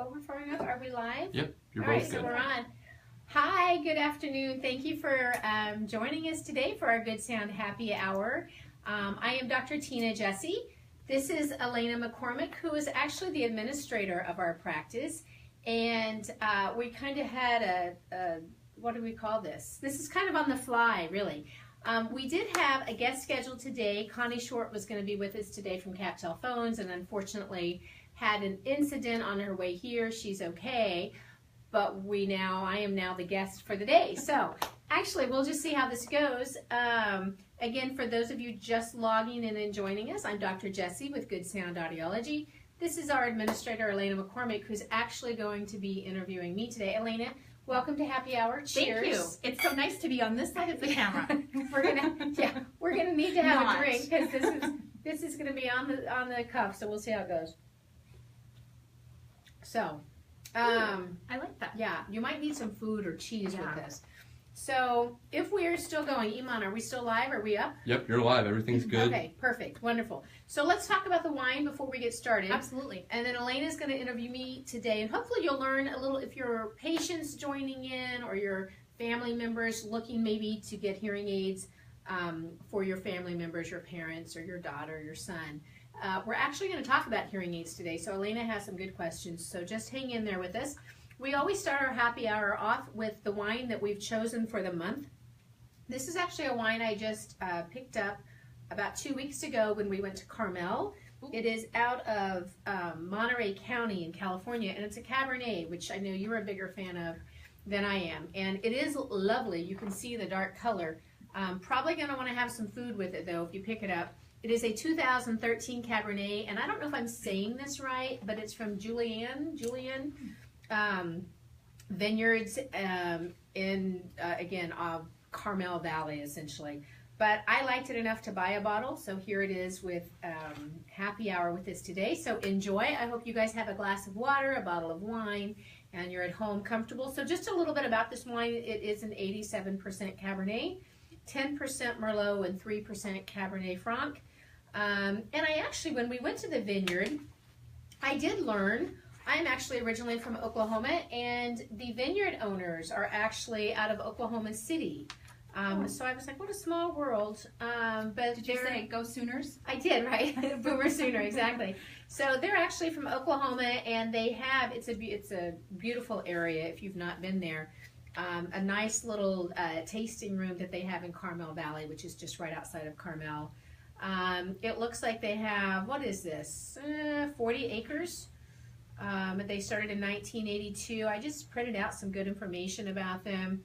over far enough? Are we live? Yep, you're All both right, good. so we're on. Hi, good afternoon. Thank you for joining us today for our Good Sound Happy Hour. I am Dr. Tina Jessee. This is Elena McCormick, who is actually the administrator of our practice. And we kind of had what do we call this? This is kind of on the fly, really. We did have a guest scheduled today. Connie Short was going to be with us today from Cattail Phones, and unfortunately had an incident on her way here. She's okay, but I am now the guest for the day. So actually, we'll just see how this goes. Again, for those of you just logging in and joining us, I'm Dr. Jessee with Good Sound Audiology. This is our administrator, Elena McCormick, who's actually going to be interviewing me today. Elena, welcome to Happy Hour. Cheers. Thank you. It's so nice to be on this side of the camera. we're gonna need to have a drink because this is gonna be on the cuff. So we'll see how it goes. So, I like that. Yeah, you might need some food or cheese with this. So, if we are still going, Iman, are we still live? Are we up? Yep, you're live. Everything's good. Okay, perfect, wonderful. So let's talk about the wine before we get started. Absolutely. And then Elena's going to interview me today, and hopefully you'll learn a little if your patients joining in or your family members looking maybe to get hearing aids for your family members, your parents, or your daughter, your son. We're actually going to talk about hearing aids today, so Elena has some good questions, so just hang in there with us. We always start our happy hour off with the wine that we've chosen for the month. This is actually a wine I just picked up about 2 weeks ago when we went to Carmel. It is out of Monterey County in California, and it's a Cabernet, which I know you're a bigger fan of than I am. And it is lovely. You can see the dark color. Probably going to want to have some food with it, though, if you pick it up. It is a 2013 Cabernet, and I don't know if I'm saying this right, but it's from Joullian Vineyards in, again, Carmel Valley, essentially. But I liked it enough to buy a bottle, so here it is with happy hour with us today. So enjoy. I hope you guys have a glass of water, a bottle of wine, and you're at home comfortable. So just a little bit about this wine. It is an 87% Cabernet, 10% Merlot, and 3% Cabernet Franc. And I actually, when we went to the vineyard, I did learn, I'm actually originally from Oklahoma, and the vineyard owners are actually out of Oklahoma City. So I was like, what a small world. But did you say go Sooners? I did, right? Boomer Sooner, exactly. So they're actually from Oklahoma, and they have, it's a beautiful area if you've not been there. A nice little tasting room that they have in Carmel Valley, which is just right outside of Carmel. It looks like they have, what is this, 40 acres. They started in 1982. I just printed out some good information about them.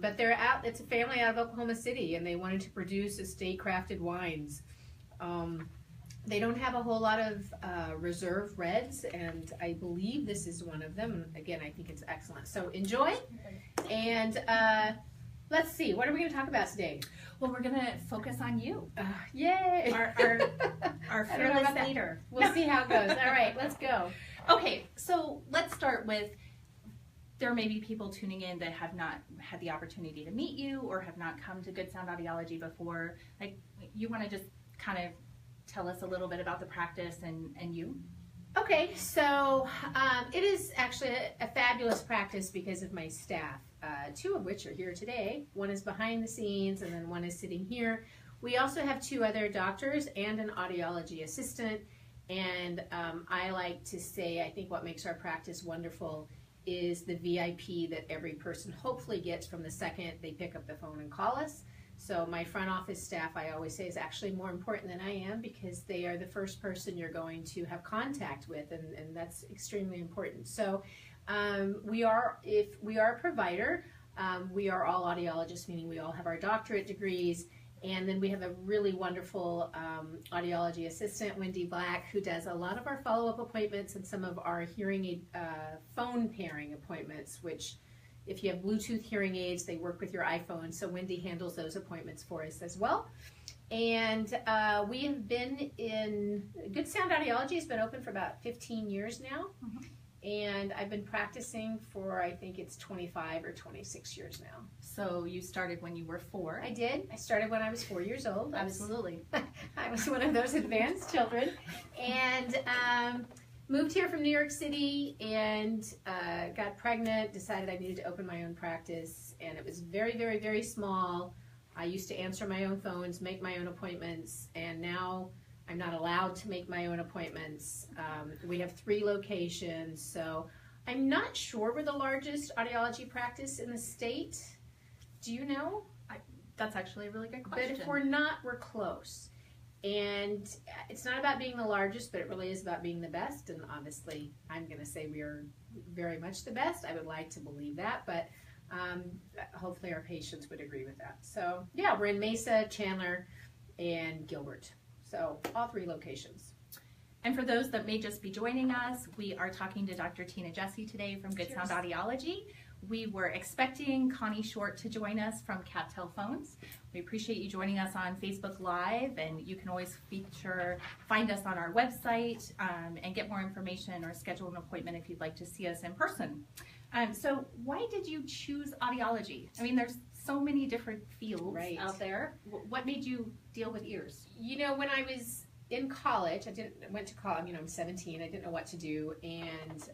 But it's a family out of Oklahoma City, and they wanted to produce estate-crafted wines. They don't have a whole lot of reserve reds, and I believe this is one of them. Again, I think it's excellent. So enjoy, and let's see. What are we going to talk about today? Well, we're going to focus on you. Yay! Our fearless leader. We'll see how it goes. All right, let's go. Okay, so let's start with, there may be people tuning in that have not had the opportunity to meet you or have not come to Good Sound Audiology before. Like, you want to just kind of tell us a little bit about the practice and you? Okay, so it is actually a fabulous practice because of my staff, two of which are here today. One is behind the scenes, and then one is sitting here. We also have two other doctors and an audiology assistant, and I like to say, I think what makes our practice wonderful is the VIP that every person hopefully gets from the second they pick up the phone and call us. So my front office staff, I always say, is actually more important than I am because they are the first person you're going to have contact with, and that's extremely important. So if we are a provider, we are all audiologists, meaning we all have our doctorate degrees, and then we have a really wonderful audiology assistant, Wendy Black, who does a lot of our follow-up appointments and some of our hearing aid phone pairing appointments, which if you have Bluetooth hearing aids, they work with your iPhone, so Wendy handles those appointments for us as well. And we have been Good Sound Audiology has been open for about 15 years now. Mm-hmm. And I've been practicing for, I think it's 25 or 26 years now. So you started when you were 4. I did. I started when I was 4 years old. Absolutely. I was one of those advanced children. And moved here from New York City and got pregnant, decided I needed to open my own practice, and it was very, very, very small. I used to answer my own phones, make my own appointments, and now I'm not allowed to make my own appointments. We have 3 locations, so I'm not sure we're the largest audiology practice in the state. Do you know? That's actually a really good question. But if we're not, we're close. And it's not about being the largest, but it really is about being the best. And obviously, I'm going to say we are very much the best. I would like to believe that, but hopefully our patients would agree with that. So yeah, we're in Mesa, Chandler, and Gilbert. So all 3 locations. And for those that may just be joining us, we are talking to Dr. Tina Jessee today from Good Sound Audiology. We were expecting Connie Short to join us from Cattail Phones. We appreciate you joining us on Facebook Live, and you can always find us on our website and get more information or schedule an appointment if you'd like to see us in person. So why did you choose audiology? I mean, there's so many different fields out there. What made you deal with ears? You know, when I was in college, went to college, you know, I'm 17, I didn't know what to do, and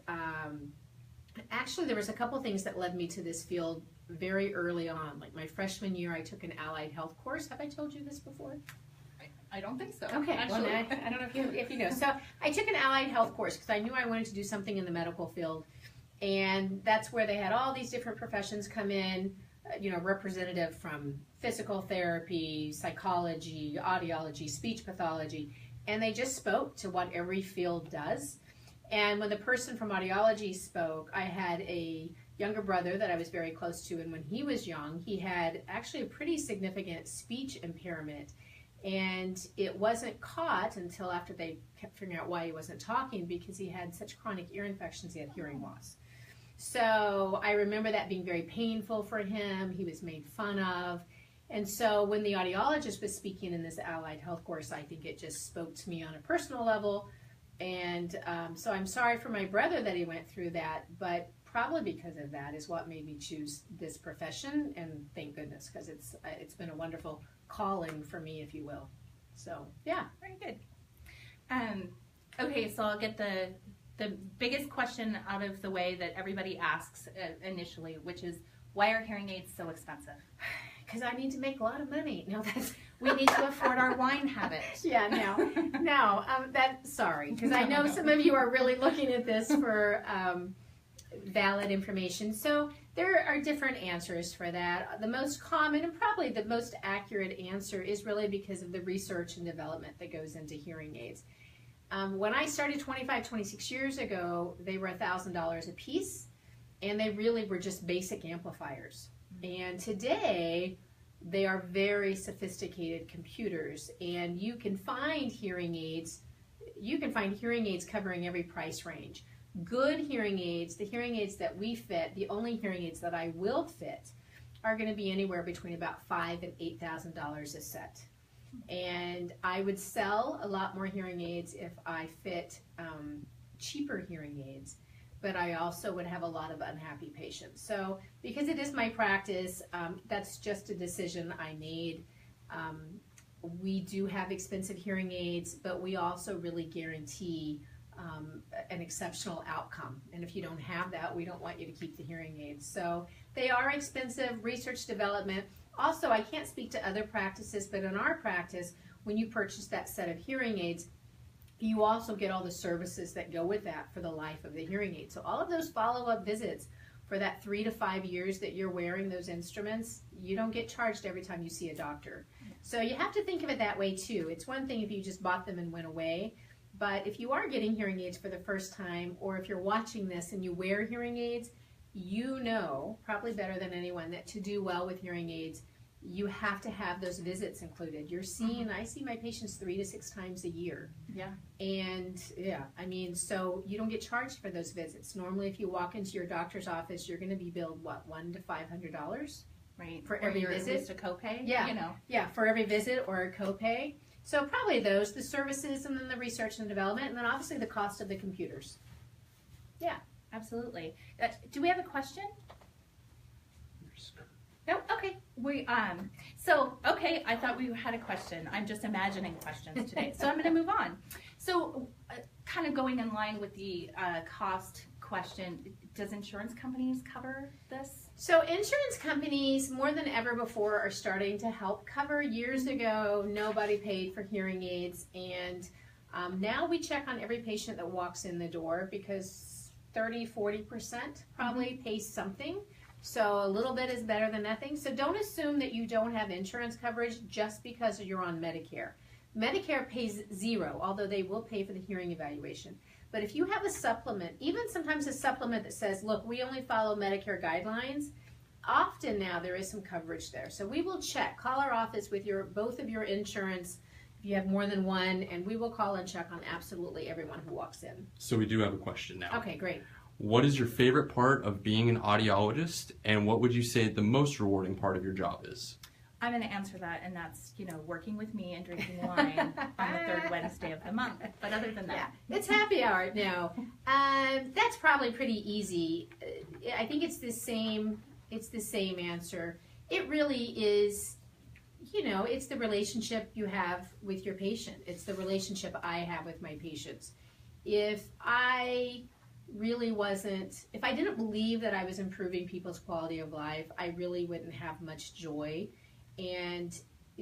actually there was a couple things that led me to this field very early on. Like my freshman year, I took an allied health course. Have I told you this before? I don't think so. Okay, actually. Well, I don't know if you know. So I took an allied health course because I knew I wanted to do something in the medical field, and that's where they had all these different professions come in, you know, representative from physical therapy, psychology, audiology, speech pathology, and they just spoke to what every field does. And when the person from audiology spoke, I had a younger brother that I was very close to, and when he was young, he had actually a pretty significant speech impairment, and it wasn't caught until after they kept figuring out why he wasn't talking, because he had such chronic ear infections, he had hearing loss. So I remember that being very painful for him. He was made fun of. And so when the audiologist was speaking in this allied health course, I think it just spoke to me on a personal level. And so I'm sorry for my brother that he went through that, but probably because of that is what made me choose this profession, and thank goodness, because it's been a wonderful calling for me, if you will. So yeah. Very good. Okay, so I'll get the biggest question out of the way that everybody asks initially, which is, why are hearing aids so expensive? Because I need to make a lot of money. No, we need to afford our wine habit. Yeah, no, sorry, because I know some of you are really looking at this for valid information. So there are different answers for that. The most common and probably the most accurate answer is really because of the research and development that goes into hearing aids. When I started 26 years ago, they were $1,000 a piece, and they really were just basic amplifiers. And today, they are very sophisticated computers, and you can find hearing aids. You can find hearing aids covering every price range. Good hearing aids, the hearing aids that we fit, the only hearing aids that I will fit, are going to be anywhere between about $5,000 and $8,000 a set. And I would sell a lot more hearing aids if I fit cheaper hearing aids, but I also would have a lot of unhappy patients. So because it is my practice, that's just a decision I made. We do have expensive hearing aids, but we also really guarantee an exceptional outcome. And if you don't have that, we don't want you to keep the hearing aids. So they are expensive, research development. Also, I can't speak to other practices, but in our practice, when you purchase that set of hearing aids, you also get all the services that go with that for the life of the hearing aid. So all of those follow-up visits for that 3 to 5 years that you're wearing those instruments, you don't get charged every time you see a doctor. So you have to think of it that way too. It's one thing if you just bought them and went away, but if you are getting hearing aids for the first time, or if you're watching this and you wear hearing aids, you know, probably better than anyone, that to do well with hearing aids, you have to have those visits included. You're seeing, I see my patients 3 to 6 times a year. Yeah. And yeah, I mean, so you don't get charged for those visits. Normally, if you walk into your doctor's office, you're going to be billed, what, $100 to $500? Right. For every visit. Just a copay? Yeah. You know. Yeah, for every visit or a copay. So probably those, the services, and then the research and development, and then obviously the cost of the computers. Yeah. Absolutely. Do we have a question? No? Okay. Okay, I thought we had a question. I'm just imagining questions today. So I'm going to move on. So kind of going in line with the cost question, does insurance companies cover this? So insurance companies, more than ever before, are starting to help cover. Years ago, nobody paid for hearing aids, and now we check on every patient that walks in the door because 30-40% probably pays something. So a little bit is better than nothing. So don't assume that you don't have insurance coverage just because you're on Medicare. Medicare pays zero, although they will pay for the hearing evaluation. But if you have a supplement, even sometimes a supplement that says, look, we only follow Medicare guidelines, often now there is some coverage there. So we will check. Call our office with both of your insurance if you have more than one, and we will call and check on absolutely everyone who walks in. So we do have a question now. Okay, great. What is your favorite part of being an audiologist, and what would you say the most rewarding part of your job is? I'm going to answer that, and that's, working with me and drinking wine on the third Wednesday of the month. But other than that. Yeah, it's happy hour now. That's probably pretty easy. I think it's the same answer. It really is, it's the relationship you have with your patient. It's the relationship I have with my patients. If I didn't believe that I was improving people's quality of life, I really wouldn't have much joy. And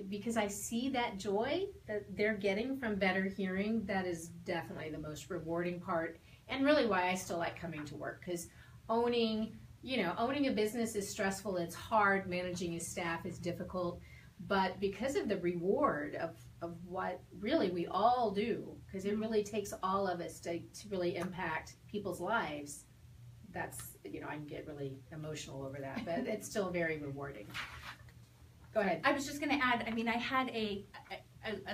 because I see that joy that they're getting from better hearing, that is definitely the most rewarding part, and really why I still like coming to work. Because owning a business is stressful, it's hard, managing a staff is difficult, but because of the reward of what really we all do, because it really takes all of us to really impact people's lives, that's, I can get really emotional over that, but it's still very rewarding. Go ahead. I was just going to add, I had a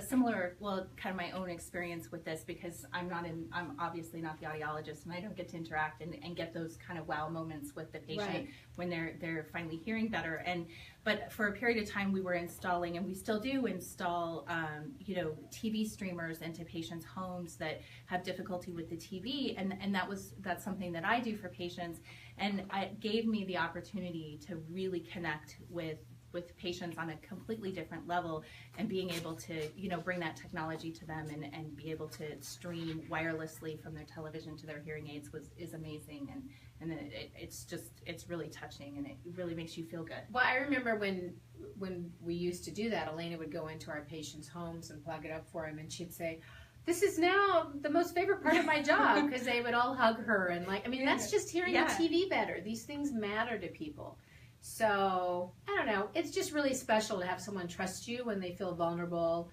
similar, kind of my own experience with this, because I'm obviously not the audiologist, and I don't get to interact and get those kind of wow moments with the patient Right. when they're finally hearing better. But for a period of time, we were installing, and we still do install, TV streamers into patients' homes that have difficulty with the TV, and that's something that I do for patients, and it gave me the opportunity to really connect with patients on a completely different level, and being able to, bring that technology to them and be able to stream wirelessly from their television to their hearing aids is amazing. And it's really touching, and it really makes you feel good. Well, I remember when we used to do that, Elena would go into our patients' homes and plug it up for them, and she'd say, this is now the most favorite part of my job, because they would all hug her, and that's just hearing the TV better. These things matter to people. So, I don't know, it's just really special to have someone trust you when they feel vulnerable,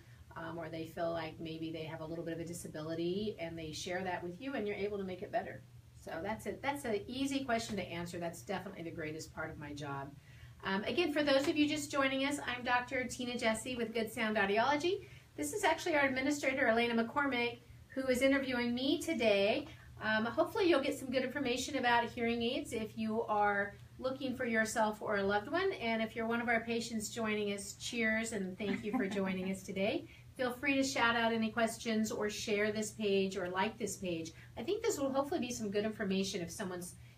or they feel like maybe they have a little bit of a disability, and they share that with you, and you're able to make it better. So that's an easy question to answer. That's definitely the greatest part of my job. Again, for those of you just joining us, I'm Dr. Tina Jessee with Good Sound Audiology. This is actually our administrator, Elena McCormick, who is interviewing me today. Hopefully you'll get some good information about hearing aids if you are looking for yourself or a loved one. And if you're one of our patients joining us, cheers and thank you for joining us today. Feel free to shout out any questions or share this page or like this page. I think this will hopefully be some good information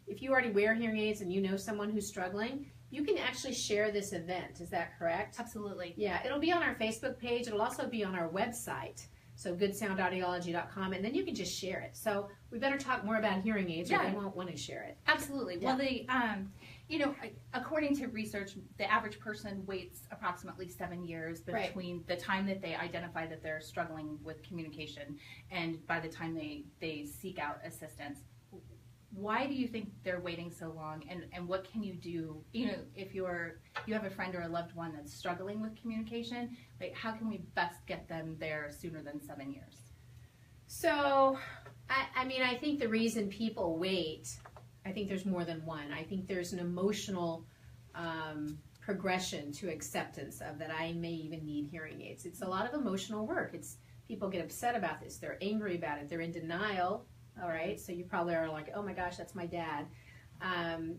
if you already wear hearing aids and you know someone who's struggling, you can actually share this event. Is that correct? Absolutely. Yeah, it'll be on our Facebook page. It'll also be on our website. So goodsoundaudiology.com, and then you can just share it. So we better talk more about hearing aids, or they won't want to share it. Absolutely. Yeah. Well, according to research, the average person waits approximately 7 years between the time that they identify that they're struggling with communication and by the time they seek out assistance. Why do you think they're waiting so long, and what can you do, if you have a friend or a loved one that's struggling with communication, how can we best get them there sooner than 7 years? So, I think the reason people wait, I think there's more than one. I think there's an emotional progression to acceptance of that I may even need hearing aids. It's a lot of emotional work. People get upset about this. They're angry about it. They're in denial. All right, so you probably are like, oh my gosh, that's my dad.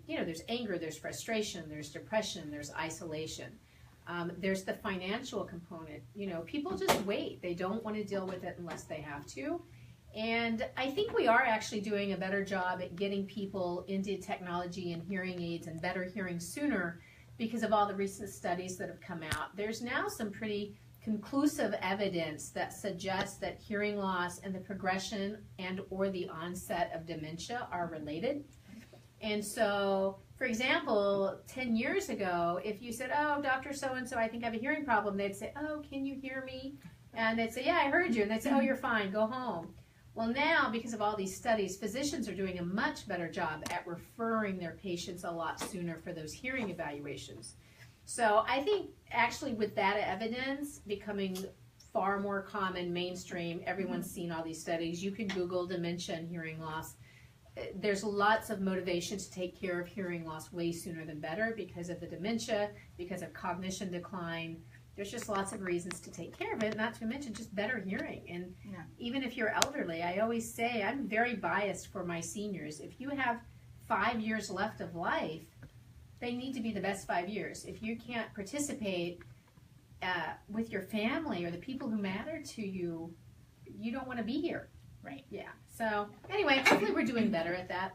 There's anger, there's frustration, there's depression, there's isolation. There's the financial component. People just wait. They don't want to deal with it unless they have to. And I think we are actually doing a better job at getting people into technology and hearing aids and better hearing sooner because of all the recent studies that have come out. There's now some pretty conclusive evidence that suggests that hearing loss and the progression and or the onset of dementia are related. And so, for example, 10 years ago, if you said, oh, Dr. So-and-so, I think I have a hearing problem, they'd say, oh, can you hear me? And they'd say, yeah, I heard you. And they'd say, oh, you're fine, go home. Well, now, because of all these studies, physicians are doing a much better job at referring their patients a lot sooner for those hearing evaluations. So I think actually with that evidence becoming far more common, mainstream, everyone's seen all these studies. You can Google dementia and hearing loss. There's lots of motivation to take care of hearing loss way sooner than better because of the dementia, because of cognition decline. There's just lots of reasons to take care of it, not to mention just better hearing. And even if you're elderly, I always say I'm very biased for my seniors. If you have 5 years left of life, they need to be the best 5 years. If you can't participate with your family or the people who matter to you, you don't want to be here. Right. Yeah. So anyway, hopefully we're doing better at that.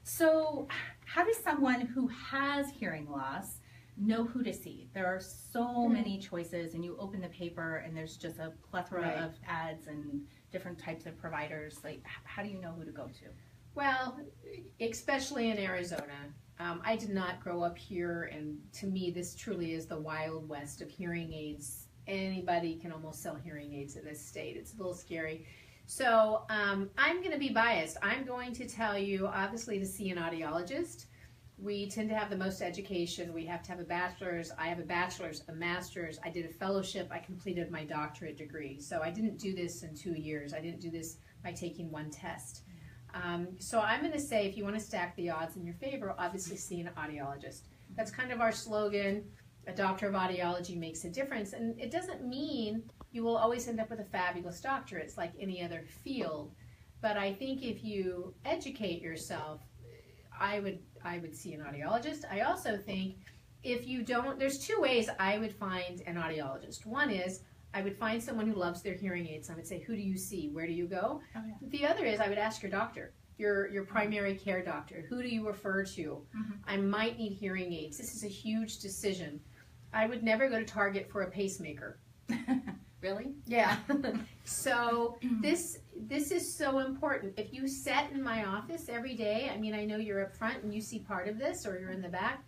So how does someone who has hearing loss know who to see? There are so many choices, and you open the paper and there's just a plethora of ads and different types of providers. Like, how do you know who to go to? Well, especially in Arizona. I did not grow up here, and to me this truly is the Wild West of hearing aids. Anybody can almost sell hearing aids in this state. It's a little scary. So I'm going to be biased. I'm going to tell you, obviously, to see an audiologist. We tend to have the most education. We have to have a bachelor's. I have a bachelor's, a master's. I did a fellowship. I completed my doctorate degree. So I didn't do this in 2 years. I didn't do this by taking one test. So I'm going to say if you want to stack the odds in your favor, obviously see an audiologist. That's kind of our slogan. A doctor of audiology makes a difference. And it doesn't mean you will always end up with a fabulous doctor. It's like any other field. But I think if you educate yourself, I would see an audiologist. I also think if you don't, there's two ways I would find an audiologist. One is I would find someone who loves their hearing aids. I would say, who do you see? Where do you go? Oh, yeah. The other is I would ask your doctor, your primary care doctor. Who do you refer to? I might need hearing aids. This is a huge decision. I would never go to Target for a pacemaker. Really? Yeah. So this is so important. If you sit in my office every day, I mean, I know you're up front and you see part of this, or you're in the back,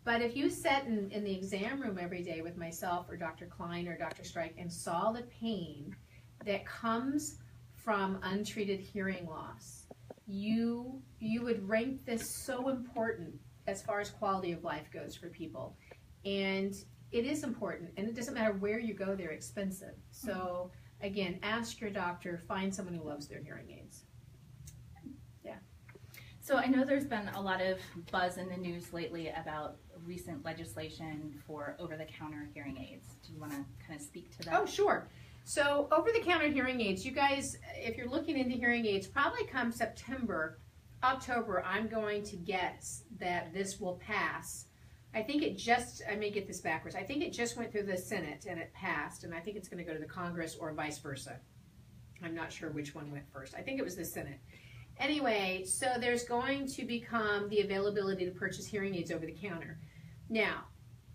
but if you sat in the exam room every day with myself or Dr. Klein or Dr. Strike and saw the pain that comes from untreated hearing loss, you would rank this so important as far as quality of life goes for people. And it is important, and it doesn't matter where you go, they're expensive. So again, ask your doctor, find someone who loves their hearing aids. Yeah. So I know there's been a lot of buzz in the news lately about recent legislation for over-the-counter hearing aids. Do you want to kind of speak to that? Oh, sure. So over-the-counter hearing aids, you guys, if you're looking into hearing aids, probably come September, October, I'm going to guess that this will pass. I think it just, I may get this backwards, I think it just went through the Senate and it passed, and I think it's going to go to the Congress or vice versa. I'm not sure which one went first. I think it was the Senate. Anyway, so there's going to become the availability to purchase hearing aids over the counter. Now,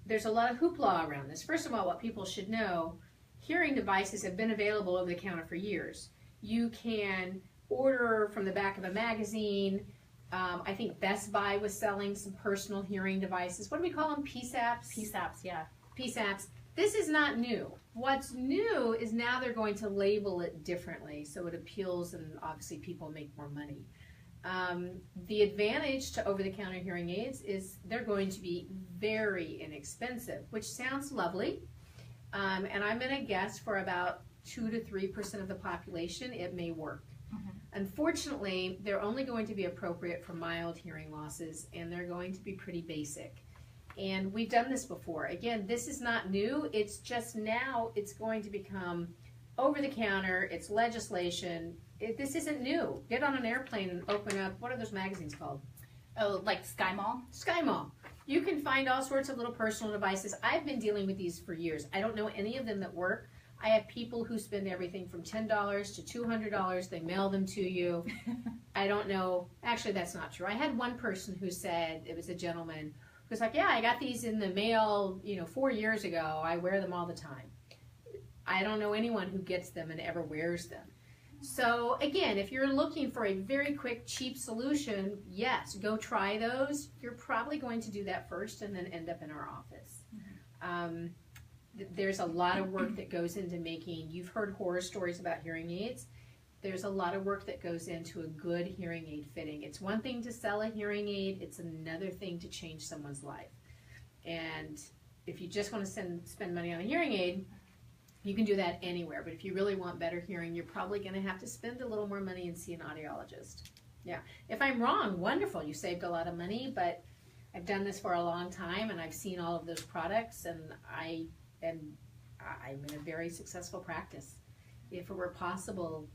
there's a lot of hoopla around this. First of all, what people should know, hearing devices have been available over the counter for years. You can order from the back of a magazine. I think Best Buy was selling some personal hearing devices. What do we call them? PSAPs? PSAPs, yeah. PSAPs. This is not new. What's new is now they're going to label it differently so it appeals and obviously people make more money. The advantage to over-the-counter hearing aids is they're going to be very inexpensive, which sounds lovely. And I'm going to guess for about 2 to 3% of the population it may work. Unfortunately, they're only going to be appropriate for mild hearing losses, and they're going to be pretty basic. And we've done this before. Again, this is not new. It's just now it's going to become over-the-counter. It's legislation. This isn't new. Get on an airplane and open up, what are those magazines called? Oh, like Sky Mall? Sky Mall. You can find all sorts of little personal devices. I've been dealing with these for years. I don't know any of them that work. I have people who spend everything from $10 to $200. They mail them to you. I don't know. Actually, that's not true. I had one person who said, it was a gentleman, who was like, yeah, I got these in the mail, 4 years ago. I wear them all the time. I don't know anyone who gets them and ever wears them. So again, if you're looking for a very quick, cheap solution, yes, go try those. You're probably going to do that first and then end up in our office. There's a lot of work that goes into making, you've heard horror stories about hearing aids. There's a lot of work that goes into a good hearing aid fitting. It's one thing to sell a hearing aid, it's another thing to change someone's life. And if you just want to spend money on a hearing aid, you can do that anywhere. But if you really want better hearing, you're probably going to have to spend a little more money and see an audiologist. Yeah. If I'm wrong, wonderful. You saved a lot of money, but I've done this for a long time and I've seen all of those products, and I'm in a very successful practice. If it were possible,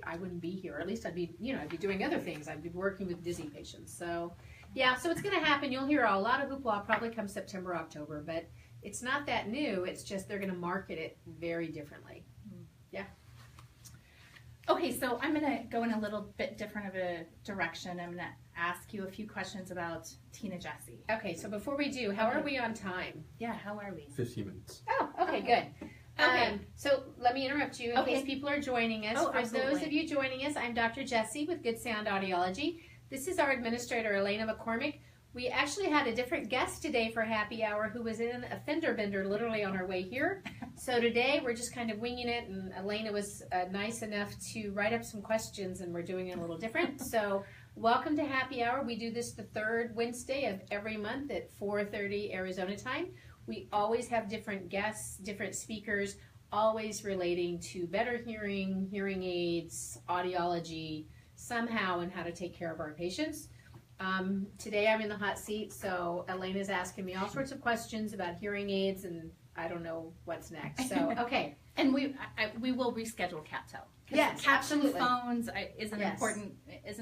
I wouldn't be here. Or at least I'd be doing other things. I'd be working with dizzy patients. So yeah, so it's going to happen. You'll hear a lot of hoopla probably come September, October, but it's not that new. It's just they're going to market it very differently. Yeah. Okay, so I'm going to go in a little bit different of a direction. I'm going to ask you a few questions about Tina Jessee. Okay, so before we do, how are we on time? Yeah, how are we? 15 minutes. Oh, okay, good. Okay. So let me interrupt you in case people are joining us. For absolutely. those of you joining us, I'm Dr. Jessee with Good Sound Audiology. This is our administrator, Elena McCormick. We actually had a different guest today for happy hour who was in a fender bender literally on our way here. So today we're just kind of winging it, and Elena was nice enough to write up some questions, and we're doing it a little different. So welcome to happy hour. We do this the third Wednesday of every month at 4:30 Arizona time. We always have different guests, different speakers, always relating to better hearing, hearing aids, audiology, somehow, and how to take care of our patients. Today I'm in the hot seat, so Elena's asking me all sorts of questions about hearing aids, and I don't know what's next. So, okay. And we will reschedule CapTel. Yes, caption absolutely. phones is an Yes.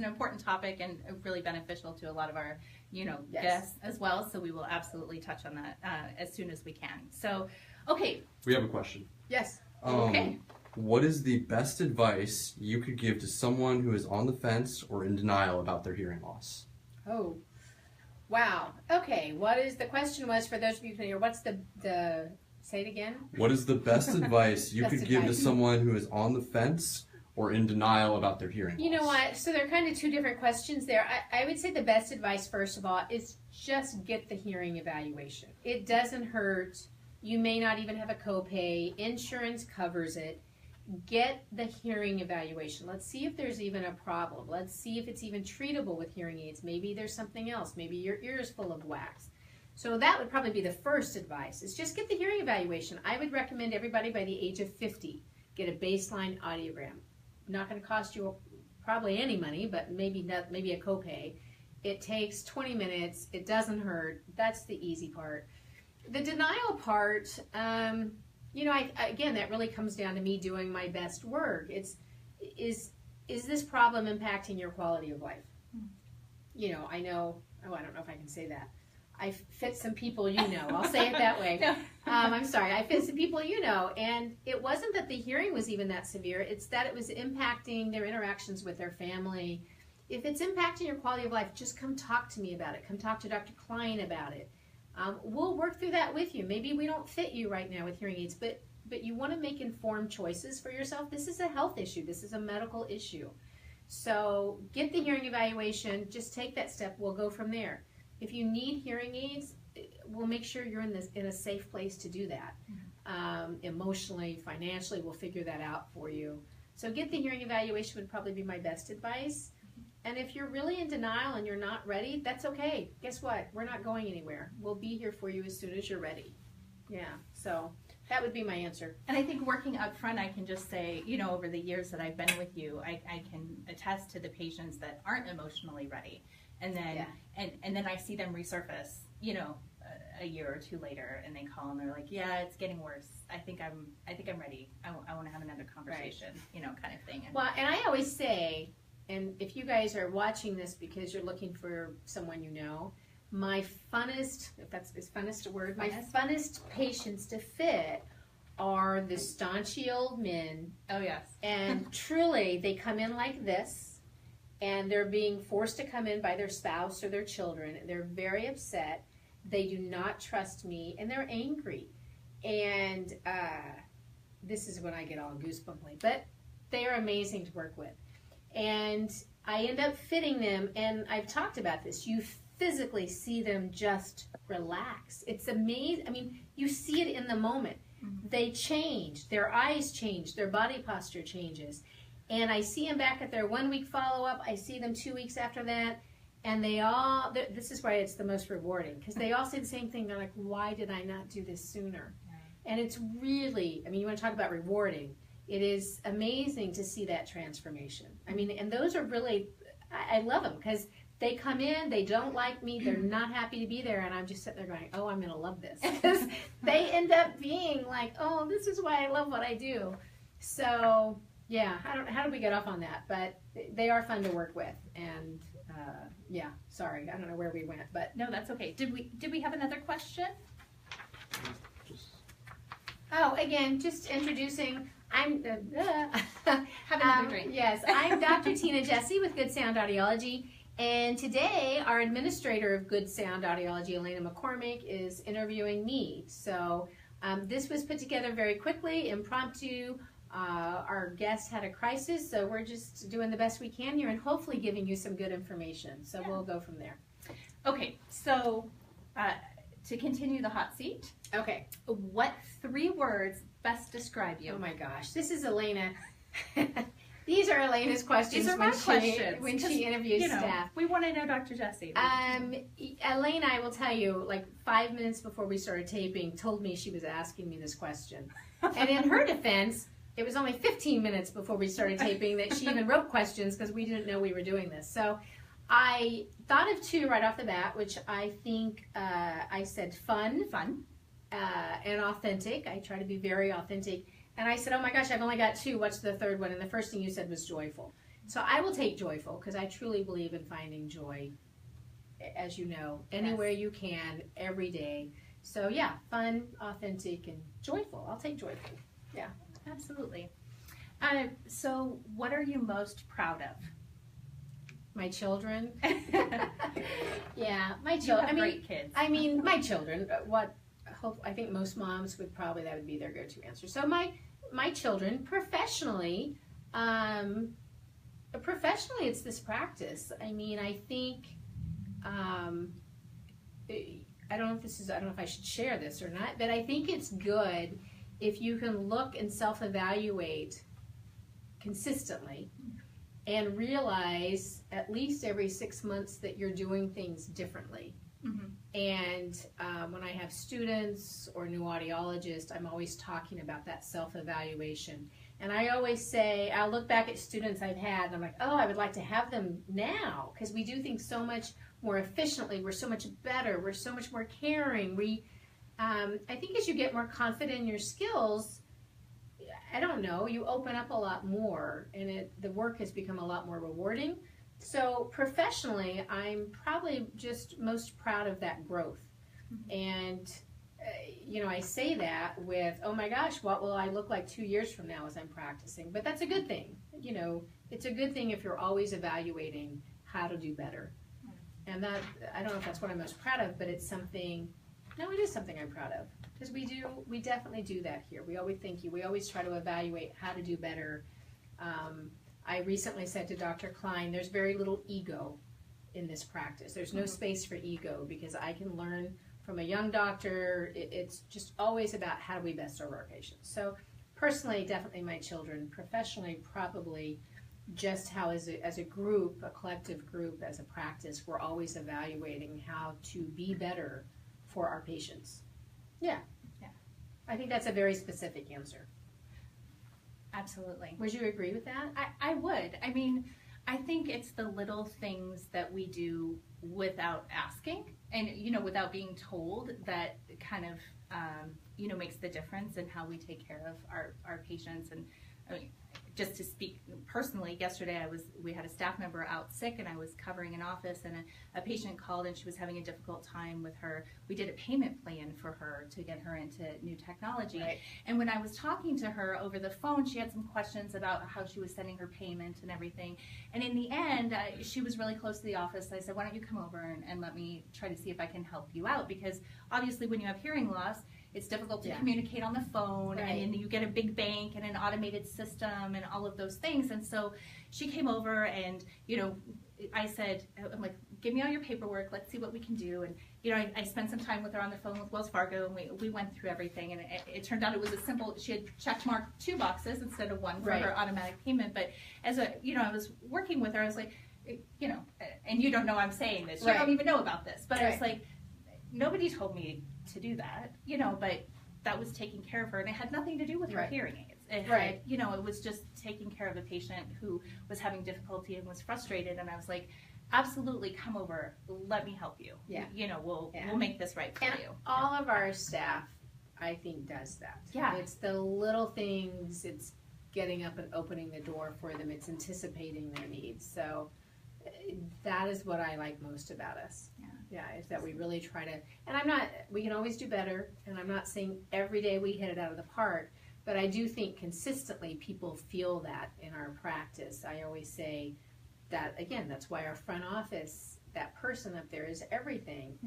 important topic and really beneficial to a lot of our Yes. guests as well. So we will absolutely touch on that as soon as we can. So, okay. We have a question. Yes. Okay. What is the best advice you could give to someone who is on the fence or in denial about their hearing loss? Oh, wow. Okay. The question was, for those of you who are, what's the say it again? What is the best advice you Best could give to advice. someone who is on the fence or in denial about their hearing loss? You know what? So they're kind of two different questions there. I would say the best advice, first of all, is just get the hearing evaluation. It doesn't hurt. You may not even have a copay. Insurance covers it. Get the hearing evaluation. Let's see if there's even a problem. Let's see if it's even treatable with hearing aids. Maybe there's something else. Maybe your ear is full of wax. So that would probably be the first advice, is just get the hearing evaluation. I would recommend everybody by the age of 50 get a baseline audiogram. Not going to cost you probably any money, but maybe a copay. It takes 20 minutes. It doesn't hurt. That's the easy part. The denial part, again, that really comes down to me doing my best work. Is this problem impacting your quality of life? I don't know if I can say that. I fit some people I'll say it that way. No. I'm sorry. I fit some people and it wasn't that the hearing was even that severe. It's that it was impacting their interactions with their family. If it's impacting your quality of life, just come talk to me about it. Come talk to Dr. Klein about it. We'll work through that with you. Maybe we don't fit you right now with hearing aids, but you want to make informed choices for yourself. This is a health issue. This is a medical issue. So get the hearing evaluation. Just take that step. We'll go from there. If you need hearing aids, we'll make sure you're in a safe place to do that. Emotionally, financially, we'll figure that out for you. So get the hearing evaluation would probably be my best advice. And if you're really in denial and you're not ready, that's okay. Guess what? We're not going anywhere. We'll be here for you as soon as you're ready. Yeah, so that would be my answer. And I think working up front, I can just say, over the years that I've been with you, I can attest to the patients that aren't emotionally ready. And then and then I see them resurface, a year or two later, and they call and they're like, yeah, it's getting worse. I think I'm ready. I want to have another conversation, kind of thing. Well, and I always say, and if you guys are watching this because you're looking for someone my funnest, if that's is funnest a word, my funnest patients to fit are the staunchy old men. Oh, yes. And truly, they come in like this, and they're being forced to come in by their spouse or their children. They're very upset. They do not trust me, and they're angry. And this is when I get all goosebumpy, but they are amazing to work with. And I end up fitting them, and I've talked about this. You physically see them just relax. It's amazing. I mean, you see it in the moment. They change. Their eyes change. Their body posture changes. And I see them back at their 1 week follow-up. I see them 2 weeks after that. And they all, this is why it's the most rewarding, because they all say the same thing. They're like, why did I not do this sooner? And it's really, I mean, you want to talk about rewarding. It is amazing to see that transformation. I mean, and those are really, I love them, because they come in, they don't like me, they're not happy to be there, and I'm just sitting there going, oh, I'm going to love this. Because they end up being like, oh, this is why I love what I do. So, yeah, how do we get off on that? But they are fun to work with, and yeah, sorry, I don't know where we went, but. No, that's okay. Did we have another question? Oh, again, just introducing, I'm, Have another drink. Yes, I'm Dr. Tina Jessee with Good Sound Audiology, and today our administrator of Good Sound Audiology, Elena McCormick, is interviewing me. So this was put together very quickly, impromptu. Our guest had a crisis, so we're just doing the best we can here and hopefully giving you some good information. So we'll go from there. Okay, so to continue the hot seat, Okay. what 3 words best describe you? Oh my gosh, this is Elena. These are Elena's questions. These are my questions. When she interviews staff. We want to know Dr. Jessee. Elena, I will tell you, like 5 minutes before we started taping, told me she was asking me this question. And in her defense, it was only 15 minutes before we started taping that she even wrote questions because we didn't know we were doing this. So I thought of 2 right off the bat, which I think I said fun. And authentic. I try to be very authentic. And I said, oh my gosh, I've only got 2. What's the third one? And the first thing you said was joyful. So I will take joyful because I truly believe in finding joy, as you know, anywhere you can, every day. So yeah, fun, authentic, and joyful. I'll take joyful. Yeah. Absolutely. So what are you most proud of? My children. Yeah, my You children. have great kids. I mean, my children. I think most moms would probably, that would be their go-to answer. So my children, professionally, it's this practice. I mean, I think, I don't know if I should share this or not, but I think it's good if you can look and self-evaluate consistently and realize at least every 6 months that you're doing things differently. And when I have students or new audiologists, I'm always talking about that self-evaluation. And I always say, I'll look back at students I've had, and I'm like, oh, I would like to have them now, because we do things so much more efficiently. We're so much better. We're so much more caring. I think as you get more confident in your skills, I don't know, you open up a lot more, and the work has become a lot more rewarding. So professionally, I'm probably just most proud of that growth. And, I say that with, oh my gosh, what will I look like 2 years from now as I'm practicing? But that's a good thing. It's a good thing if you're always evaluating how to do better. And that, I don't know if that's what I'm most proud of, but it's something, no, it is something I'm proud of. Because we definitely do that here. We always try to evaluate how to do better. I recently said to Dr. Klein, there's very little ego in this practice. There's no space for ego because I can learn from a young doctor. It's just always about how do we best serve our patients. So personally, definitely my children. Professionally, probably just how as a group, a collective group, as a practice, we're always evaluating how to be better for our patients. Yeah. I think that's a very specific answer. Absolutely. Would you agree with that? I would. I mean, I think it's the little things that we do without asking and, without being told that kind of, makes the difference in how we take care of our patients. And I mean, just to speak personally, yesterday we had a staff member out sick and I was covering an office and a patient called and she was having a difficult time with her. We did a payment plan for her to get her into new technology. Right. And when I was talking to her over the phone, she had some questions about how she was sending her payment and everything. And in the end, she was really close to the office. I said, why don't you come over and let me try to see if I can help you out? Because obviously when you have hearing loss, it's difficult to Yeah. communicate on the phone, Right. and then you get a big bank and an automated system and all of those things. And so she came over, and I said, I'm like, give me all your paperwork, let's see what we can do. And I spent some time with her on the phone with Wells Fargo, and we went through everything, and it turned out it was a simple, she had check marked 2 boxes instead of 1 for Right. her automatic payment. But as I was working with her, I was like, and you don't know I'm saying this, you Right. don't even know about this, but I was Right. like, nobody told me to do that, but that was taking care of her, and it had nothing to do with her Right. hearing aids. It Right. had, it was just taking care of a patient who was having difficulty and was frustrated, and I was like, absolutely, come over, let me help you. Yeah. We'll Yeah. we'll make this right for And you. all of our staff, I think, does that. Yeah. It's the little things, it's getting up and opening the door for them, it's anticipating their needs. So that is what I like most about us. Yeah, is that we really try to, and we can always do better, and I'm not saying every day we hit it out of the park, but I do think consistently people feel that in our practice. I always say that, again, that's why our front office, that person up there is everything.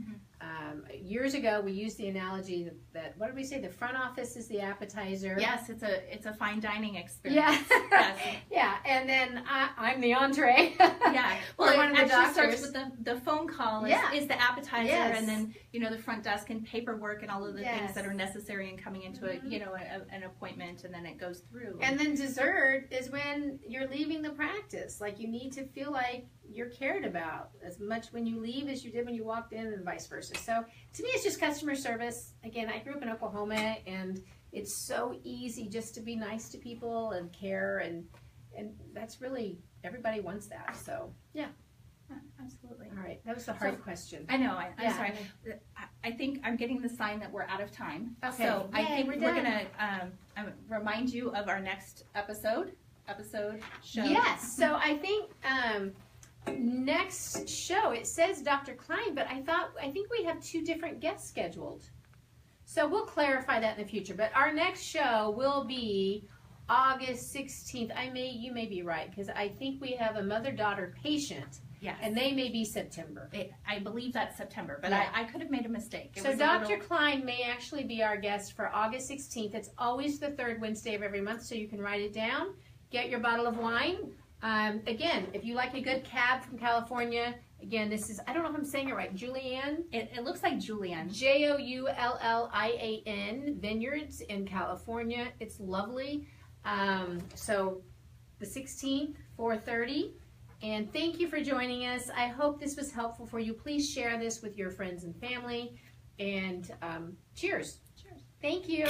Years ago, we used the analogy that, what did we say, the front office is the appetizer. Yes, it's a fine dining experience. Yeah. Yes. Yeah, and then I'm the entree. Yeah. Well, Or it one of the actually starts doctors. with the phone call is, Yeah. is the appetizer, Yes. and then the front desk and paperwork and all of the Yes. things that are necessary in coming into an appointment, and then it goes through. And then dessert is when you're leaving the practice. Like, you need to feel like you're cared about as much when you leave as you did when you walked in, and vice versa. So to me, it's just customer service. Again, I grew up in Oklahoma, and it's so easy just to be nice to people and care, and that's really, everybody wants that. So Yeah, absolutely. all right, that was the hard question. I know. I'm Yeah. sorry. I think I'm getting the sign that we're out of time. Okay. So I Yay, think we're we're done. gonna remind you of our next episode show. Yes. So I think next show, it says Dr. Klein, but I think we have 2 different guests scheduled. So we'll clarify that in the future. But our next show will be August 16th. You may be right, because I think we have a mother-daughter patient, Yes. and they may be September. I believe that's September, but Yeah. I could have made a mistake. It So was a Dr. little- Klein may actually be our guest for August 16th. It's always the 3rd Wednesday of every month, so you can write it down. Get your bottle of wine. Again, if you like a good cab from California, again, this is, I don't know if I'm saying it right, Joullian, It looks like Joullian. Joullian Vineyards in California. It's lovely. So the 16th, 4:30. And thank you for joining us. I hope this was helpful for you. Please share this with your friends and family. And cheers. Cheers. Thank you.